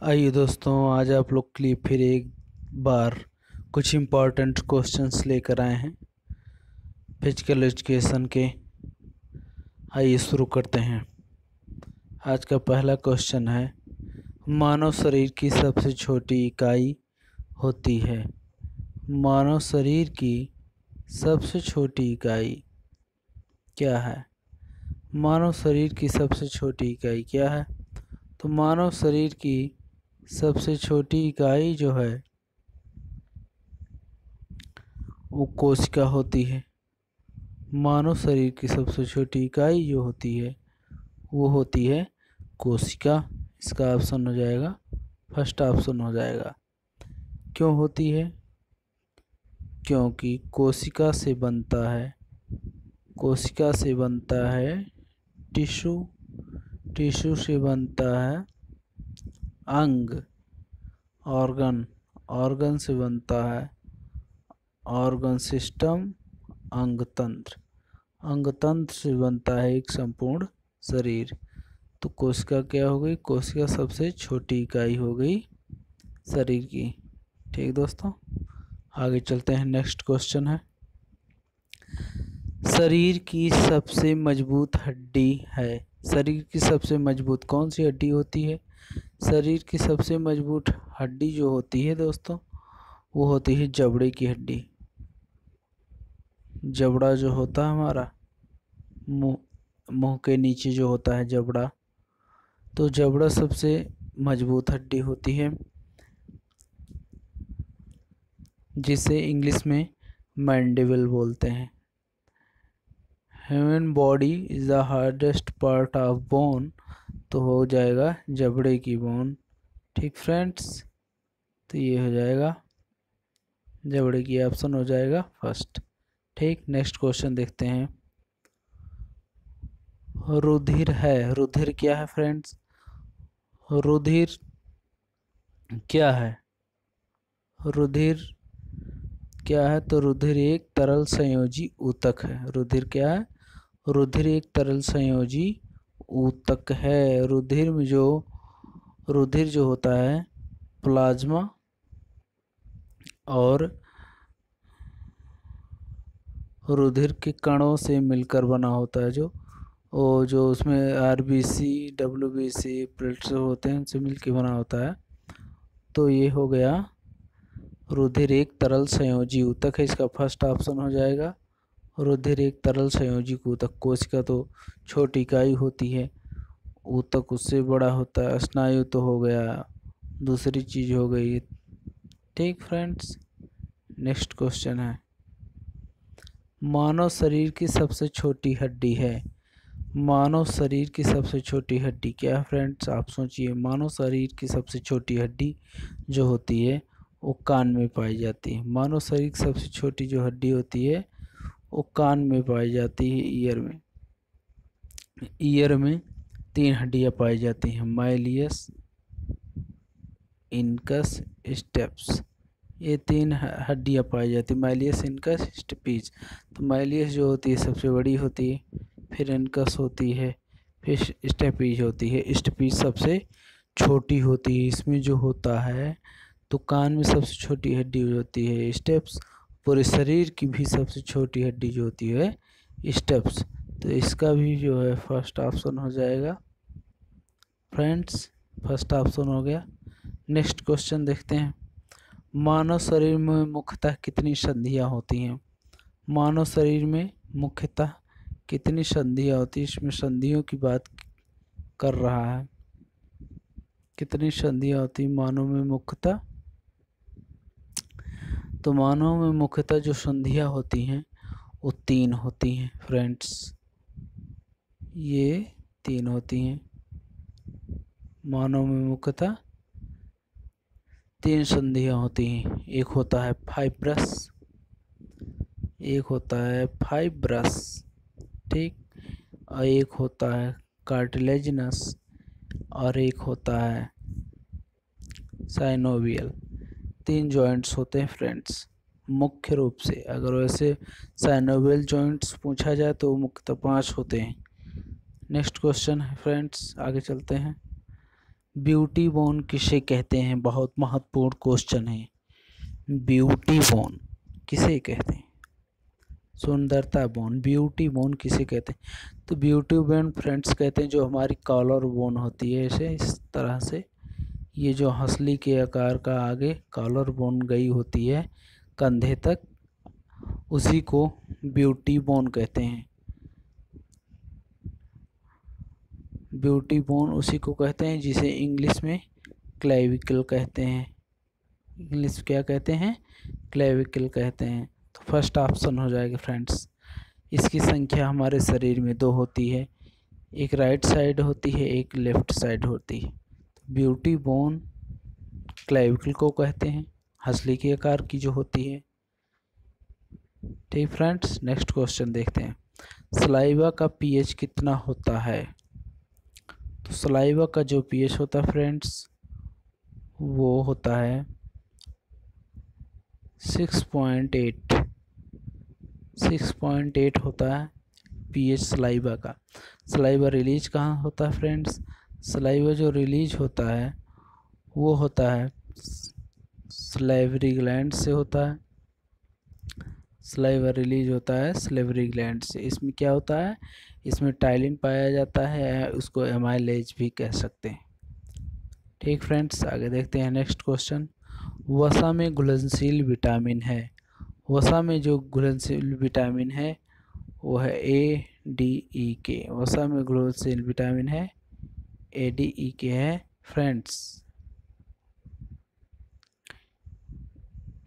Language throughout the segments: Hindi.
आइए दोस्तों, आज आप लोग के लिए फिर एक बार कुछ इम्पोर्टेंट क्वेश्चंस लेकर आए हैं फिजिकल एजुकेशन के। आइए शुरू करते हैं। आज का पहला क्वेश्चन है, मानव शरीर की सबसे छोटी इकाई होती है। मानव शरीर की सबसे छोटी इकाई क्या है? मानव शरीर की सबसे छोटी इकाई क्या है? तो मानव शरीर की सबसे छोटी इकाई जो है वो कोशिका होती है। मानव शरीर की सबसे छोटी इकाई जो होती है वो होती है कोशिका। इसका ऑप्शन हो जाएगा, फर्स्ट ऑप्शन हो जाएगा। क्यों होती है? क्योंकि कोशिका से बनता है टिश्यू, टिश्यू से बनता है अंग, ऑर्गन, ऑर्गन से बनता है ऑर्गन सिस्टम, अंग तंत्र, अंग तंत्र से बनता है एक संपूर्ण शरीर। तो कोशिका क्या हो गई? कोशिका सबसे छोटी इकाई हो गई शरीर की। ठीक दोस्तों, आगे चलते हैं। नेक्स्ट क्वेश्चन है, शरीर की सबसे मजबूत हड्डी है। शरीर की सबसे मजबूत कौन सी हड्डी होती है? शरीर की सबसे मजबूत हड्डी जो होती है दोस्तों वो होती है जबड़े की हड्डी। जबड़ा जो होता है हमारा मुंह के नीचे जो होता है जबड़ा, तो जबड़ा सबसे मजबूत हड्डी होती है, जिसे इंग्लिश में मैंडिबल बोलते हैं। Human body is the hardest part of bone, तो हो जाएगा जबड़े की बोन। ठीक फ्रेंड्स, तो ये हो जाएगा जबड़े की, ऑप्शन हो जाएगा फर्स्ट। ठीक, नेक्स्ट क्वेश्चन देखते हैं। रुधिर है, रुधिर क्या है फ्रेंड्स? रुधिर क्या है? रुधिर क्या है? तो रुधिर एक तरल संयोजी ऊतक है। रुधिर क्या है? रुधिर एक तरल संयोजी ऊतक है। रुधिर जो होता है प्लाज्मा और रुधिर के कणों से मिलकर बना होता है, जो उसमें आरबीसी, डब्ल्यूबीसी, प्लेटलेट्स होते हैं, उनसे मिलकर बना होता है। तो ये हो गया रुधिर एक तरल संयोजी ऊतक है, इसका फर्स्ट ऑप्शन हो जाएगा। रुधिर एक तरल संयोजी ऊतक। कोशिका तो छोटी इकाई होती है, ऊतक उससे बड़ा होता है। स्नायु तो हो गया, दूसरी चीज हो गई। ठीक फ्रेंड्स, नेक्स्ट क्वेश्चन है, मानव शरीर की सबसे छोटी हड्डी है। मानव शरीर की सबसे छोटी हड्डी क्या है फ्रेंड्स? आप सोचिए। मानव शरीर की सबसे छोटी हड्डी जो होती है वो कान में पाई जाती है। मानव शरीर की सबसे छोटी जो हड्डी होती है वो कान में पाई जाती है, ईयर में। ईयर में 3 हड्डियां पाई जाती हैं, माइलियस, इनकस, स्टेप्स। ये 3 हड्डियां पाई जाती है, माइलियस, इनकस, स्टेपीज। तो माइलियस जो होती है सबसे बड़ी होती है, फिर इनकस होती है, फिर स्टेपीज होती है। स्टेपीज सबसे छोटी होती है। इसमें जो होता है तो कान में सबसे छोटी हड्डी होती है स्टेप्स, पूरे शरीर की भी सबसे छोटी हड्डी जो होती है स्टेप्स। तो इसका भी जो है फर्स्ट ऑप्शन हो जाएगा फ्रेंड्स, फर्स्ट ऑप्शन हो गया। नेक्स्ट क्वेश्चन देखते हैं, मानव शरीर में मुख्यतः कितनी संधियां होती हैं? मानव शरीर में मुख्यतः कितनी संधियां होती हैं? इसमें संधियों की बात कर रहा है। कितनी संधियां होती मानव में मुख्यतः? तो मानव में मुख्यतः जो संधियां होती हैं वो 3 होती हैं फ्रेंड्स। ये 3 होती हैं। मानव में मुख्यतः 3 संधियां होती हैं। एक होता है फाइब्रस, एक होता है फाइब्रस, ठीक, और एक होता है कार्टिलेजिनस, और एक होता है साइनोवियल। 3 जॉइंट्स होते हैं फ्रेंड्स मुख्य रूप से। अगर वैसे साइनोवियल जॉइंट्स पूछा जाए तो मुख्यतः 5 होते हैं। नेक्स्ट क्वेश्चन है फ्रेंड्स, आगे चलते हैं। ब्यूटी बोन किसे कहते हैं? बहुत महत्वपूर्ण क्वेश्चन है। ब्यूटी बोन किसे कहते हैं? सुंदरता बोन, ब्यूटी बोन किसे कहते हैं? तो ब्यूटी बोन फ्रेंड्स कहते हैं जो हमारी कॉलर बोन होती है, ऐसे इस तरह से ये जो हंसली के आकार का आगे कॉलर बोन गई होती है कंधे तक, उसी को ब्यूटी बोन कहते हैं। ब्यूटी बोन उसी को कहते हैं जिसे इंग्लिश में क्लेविकल कहते हैं। इंग्लिश क्या कहते हैं? क्लेविकल कहते हैं। तो फर्स्ट ऑप्शन हो जाएगा फ्रेंड्स। इसकी संख्या हमारे शरीर में 2 होती है, एक राइट साइड होती है, एक लेफ्ट साइड होती है। तो ब्यूटी बोन क्लेविकल को कहते हैं, हंसली के आकार की जो होती है। ठीक फ्रेंड्स, नेक्स्ट क्वेश्चन देखते हैं। सलाइवा का पीएच कितना होता है? तो सलाइवा का जो पीएच होता है फ्रेंड्स वो होता है 6.8 होता है पीएच सलाइवा का। सलाइवा रिलीज कहाँ होता है फ्रेंड्स? सलाइवा जो रिलीज होता है वो होता है सलाइवरी ग्लैंड से होता है। सलाइवा रिलीज होता है सलाइवरी ग्लैंड से। इसमें क्या होता है? इसमें टाइलिन पाया जाता है, उसको एमाइलेज भी कह सकते हैं। ठीक फ्रेंड्स, आगे देखते हैं नेक्स्ट क्वेश्चन। वसा में घुलनशील विटामिन है। वसा में जो घुलनशील विटामिन है वो है ADEK। वसा में घुलनशील विटामिन है ADEK है फ्रेंड्स।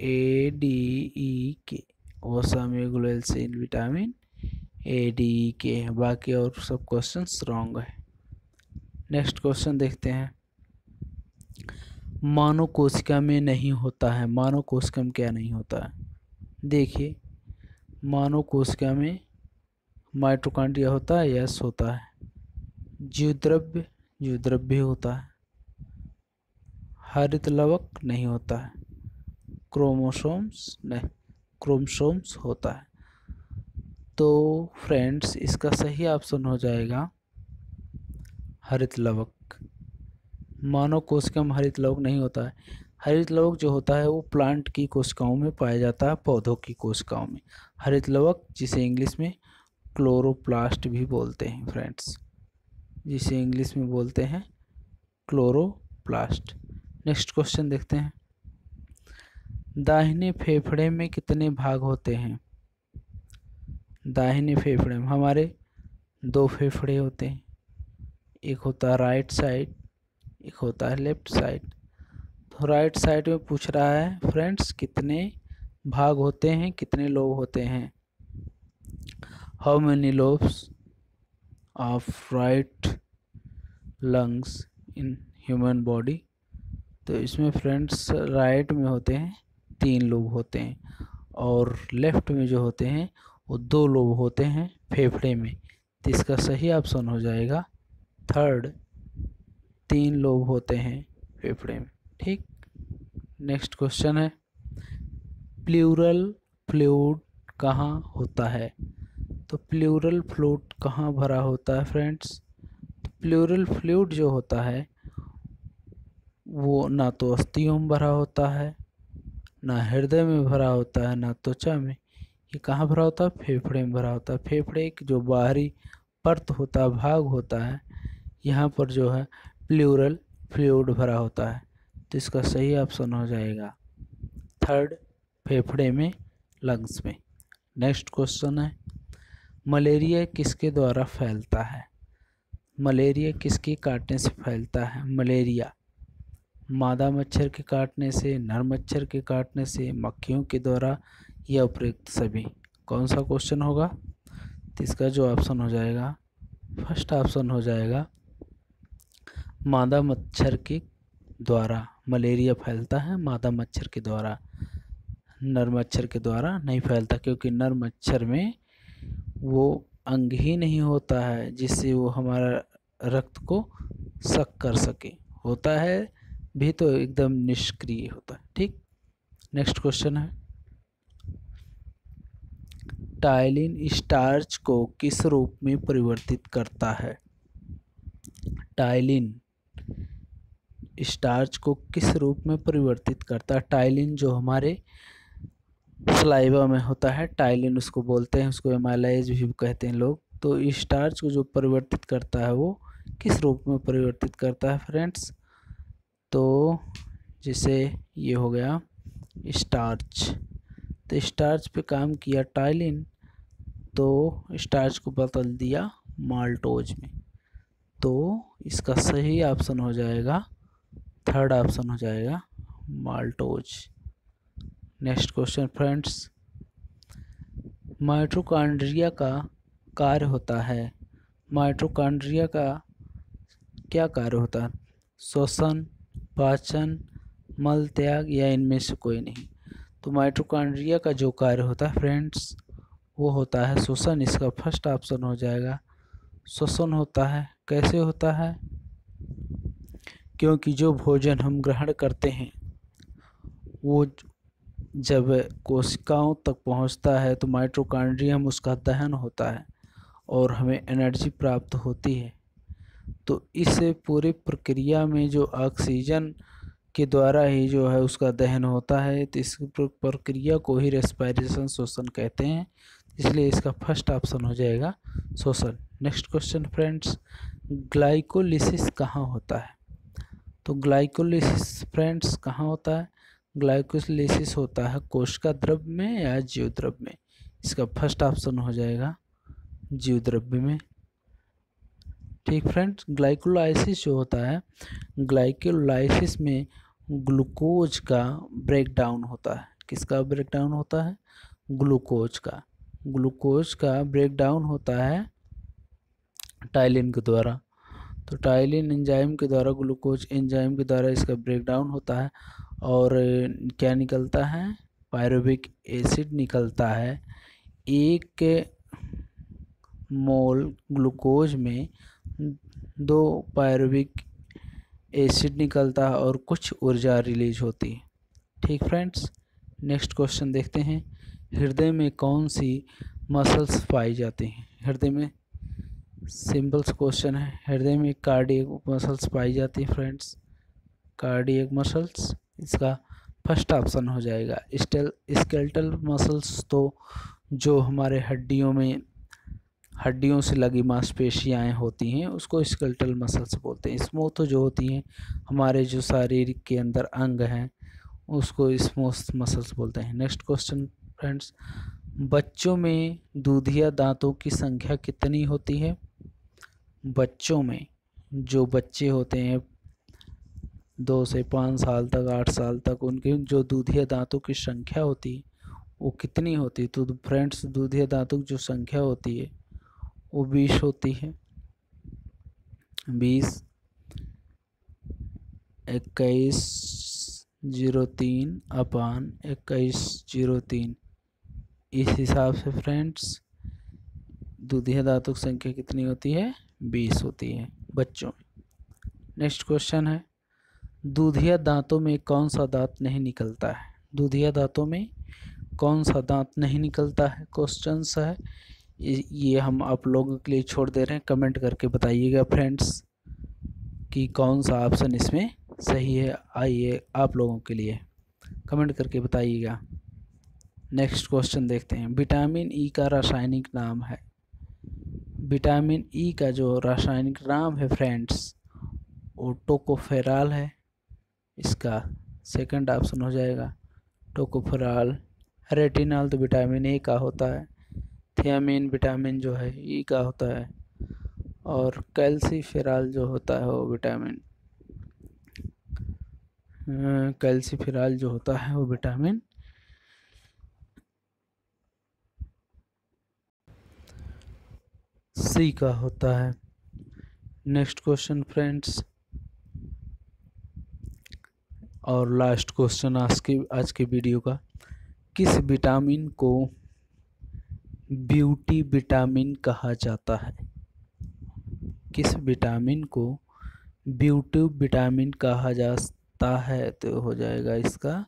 ADEK वसा में घुलनशील विटामिन ADEK है। बाकी और सब क्वेश्चंस रॉन्ग है। नेक्स्ट क्वेश्चन देखते हैं। मानव कोशिका में नहीं होता है। मानव कोशिका में क्या नहीं होता है? देखिए, मानव कोशिका में माइटोकॉन्ड्रिया होता है, यस होता है। जीवद्रव्य होता है। हरित लवक नहीं होता है। क्रोमोसोम्स होता है। तो फ्रेंड्स इसका सही ऑप्शन हो जाएगा हरित लवक। मानव कोशिका में हरित लवक नहीं होता है। हरित लवक जो होता है वो प्लांट की कोशिकाओं में पाया जाता है, पौधों की कोशिकाओं में। हरित लवक जिसे इंग्लिश में क्लोरोप्लास्ट भी बोलते हैं फ्रेंड्स, जिसे इंग्लिश में बोलते हैं क्लोरोप्लास्ट। नेक्स्ट क्वेश्चन देखते हैं। दाहिने फेफड़े में कितने भाग होते हैं? दाहिने फेफड़े में हमारे 2 फेफड़े होते हैं, एक होता है राइट साइड, एक होता है लेफ्ट साइड। तो राइट साइड में पूछ रहा है फ्रेंड्स कितने भाग होते हैं, कितने लोब होते हैं। How many lobes of right lungs in human body? तो इसमें फ्रेंड्स राइट में होते हैं 3 लोब होते हैं, और लेफ्ट में जो होते हैं वो 2 लोब होते हैं फेफड़े में। तो इसका सही ऑप्शन हो जाएगा थर्ड, 3 लोब होते हैं फेफड़े में। ठीक, नेक्स्ट क्वेश्चन है। प्लूरल फ्लूइड कहाँ होता है? तो प्लूरल फ्लूइड कहाँ भरा होता है फ्रेंड्स? प्लूरल फ्लूइड जो होता है वो ना तो अस्थियों में भरा होता है, ना हृदय में भरा होता है, ना त्वचा में। ये कहाँ भरा होता है? फेफड़े में भरा होता है। फेफड़े की जो बाहरी परत होता है, भाग होता है, यहाँ पर जो है प्लूरल फ्लूइड भरा होता है। तो इसका सही ऑप्शन हो जाएगा थर्ड, फेफड़े में, लंग्स में। नेक्स्ट क्वेश्चन है। मलेरिया किसके द्वारा फैलता है? मलेरिया किसके काटने से फैलता है? मलेरिया मादा मच्छर के काटने से, नर मच्छर के काटने से, मक्खियों के द्वारा, या उपयुक्त सभी? कौन सा क्वेश्चन होगा? तो इसका जो ऑप्शन हो जाएगा फर्स्ट ऑप्शन हो जाएगा मादा मच्छर के द्वारा मलेरिया फैलता है, मादा मच्छर के द्वारा। नर मच्छर के द्वारा नहीं फैलता, क्योंकि नर मच्छर में वो अंग ही नहीं होता है जिससे वो हमारा रक्त को सक कर सके। होता है भी तो एकदम निष्क्रिय होता है। ठीक, नेक्स्ट क्वेश्चन है। टाइलिन स्टार्च को किस रूप में परिवर्तित करता है? टाइलिन स्टार्च को किस रूप में परिवर्तित करता है? टाइलिन जो हमारे सलाइवा में होता है, टाइलिन उसको बोलते हैं, उसको एमाइलेज भी कहते हैं लोग। तो स्टार्च को जो परिवर्तित करता है वो किस रूप में परिवर्तित करता है फ्रेंड्स? तो जिसे ये हो गया स्टार्च। तो स्टार्च पे काम किया टाइलिन, तो स्टार्च को बदल दिया माल्टोज में। तो इसका सही ऑप्शन हो जाएगा, थर्ड ऑप्शन हो जाएगा maltose. Next question friends, mitochondria का कार्य होता है। माइटोकॉन्ड्रिया का क्या कार्य होता है? श्वसन, पाचन, मल त्याग या इनमें से कोई नहीं? तो माइटोकॉन्ड्रिया का जो कार्य होता है फ्रेंड्स वो होता है श्वसन। इसका फर्स्ट ऑप्शन हो जाएगा श्वसन होता है। कैसे होता है? क्योंकि जो भोजन हम ग्रहण करते हैं वो जब कोशिकाओं तक पहुंचता है तो माइटोकॉन्ड्रियम उसका दहन होता है और हमें एनर्जी प्राप्त होती है। तो इस पूरी प्रक्रिया में जो ऑक्सीजन के द्वारा ही जो है उसका दहन होता है, तो इस प्रक्रिया को ही रेस्पिरेशन, श्वसन कहते हैं। इसलिए इसका फर्स्ट ऑप्शन हो जाएगा श्वसन। नेक्स्ट क्वेश्चन फ्रेंड्स, ग्लाइकोलिसिस कहाँ होता है? तो ग्लाइकोलिसिस फ्रेंड्स कहाँ होता है? ग्लाइकोलिसिस होता है कोशिका द्रव्य में या जीव द्रव्य में? इसका फर्स्ट ऑप्शन हो जाएगा जीव द्रव्य में। ठीक फ्रेंड्स, ग्लाइकोलाइसिस जो होता है, ग्लाइकोलाइसिस में ग्लूकोज का ब्रेकडाउन होता है। किसका ब्रेकडाउन होता है? ग्लूकोज का। ग्लूकोज का ब्रेकडाउन होता है टाइलिन के द्वारा। तो टाइलिन एंजाइम के द्वारा, ग्लूकोज एंजाइम के द्वारा इसका ब्रेकडाउन होता है और क्या निकलता है? पायरुविक एसिड निकलता है। 1 मोल ग्लूकोज में 2 पायरुविक एसिड निकलता है और कुछ ऊर्जा रिलीज होती है। ठीक फ्रेंड्स, नेक्स्ट क्वेश्चन देखते हैं, हृदय में कौन सी मसल्स पाई जाती हैं? हृदय में सिंपल क्वेश्चन है, हृदय में कार्डियक मसल्स पाई जाती है फ्रेंड्स, कार्डियक मसल्स। इसका फर्स्ट ऑप्शन हो जाएगा स्केलेटल मसल्स। तो जो हमारे हड्डियों से लगी मांसपेशियाँ होती हैं उसको स्केलेटल मसल्स बोलते हैं। स्मूथ जो होती हैं हमारे जो शरीर के अंदर अंग हैं उसको स्मूथ मसल्स बोलते हैं। नेक्स्ट क्वेश्चन फ्रेंड्स, बच्चों में दूधिया दांतों की संख्या कितनी होती है? बच्चों में, जो बच्चे होते हैं 2 से 5 साल तक, 8 साल तक, उनके जो दूधिया दांतों की संख्या होती है वो कितनी होती है? तो फ्रेंड्स, दूधिया दांतों की जो संख्या होती है वो 20 होती है। 20, 2103 अपान 2103, इस हिसाब से फ्रेंड्स दूधिया दांतों की संख्या कितनी होती है? 20 होती है बच्चों में। नेक्स्ट क्वेश्चन है, दूधिया दांतों में कौन सा दांत नहीं निकलता है? दूधिया दांतों में कौन सा दांत नहीं निकलता है? क्वेश्चन है ये हम आप लोगों के लिए छोड़ दे रहे हैं, कमेंट करके बताइएगा फ्रेंड्स कि कौन सा ऑप्शन इसमें सही है। आइए आप लोगों के लिए कमेंट करके बताइएगा। नेक्स्ट क्वेश्चन देखते हैं, विटामिन ई का रासायनिक नाम है। विटामिन ई का जो रासायनिक नाम है फ्रेंड्स वो टोकोफेरॉल है। इसका सेकंड ऑप्शन हो जाएगा टोकोफेरॉल। रेटिनॉल तो विटामिन ए का होता है। थियामिन विटामिन जो है ई का होता है और कैल्सीफेरॉल जो होता है वो विटामिन कैल्सीफेरॉल जो होता है वो विटामिन सी का होता है। नेक्स्ट क्वेश्चन फ्रेंड्स और लास्ट क्वेश्चन आज के वीडियो का, किस विटामिन को ब्यूटी विटामिन कहा जाता है? किस विटामिन को ब्यूटी विटामिन कहा जाता है? तो हो जाएगा इसका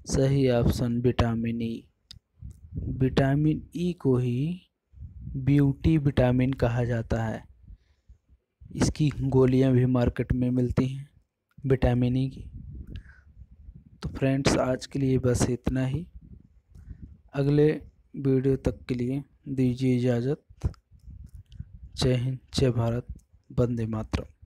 सही option vitamin E. Vitamin E को ही ब्यूटी विटामिन कहा जाता है। इसकी गोलियां भी मार्केट में मिलती हैं। विटामिन ई की। तो फ्रेंड्स, आज के लिए बस इतना ही। अगले वीडियो तक के लिए दीजिए इजाज़त। जय हिंद, जय भारत, वंदे मातरम।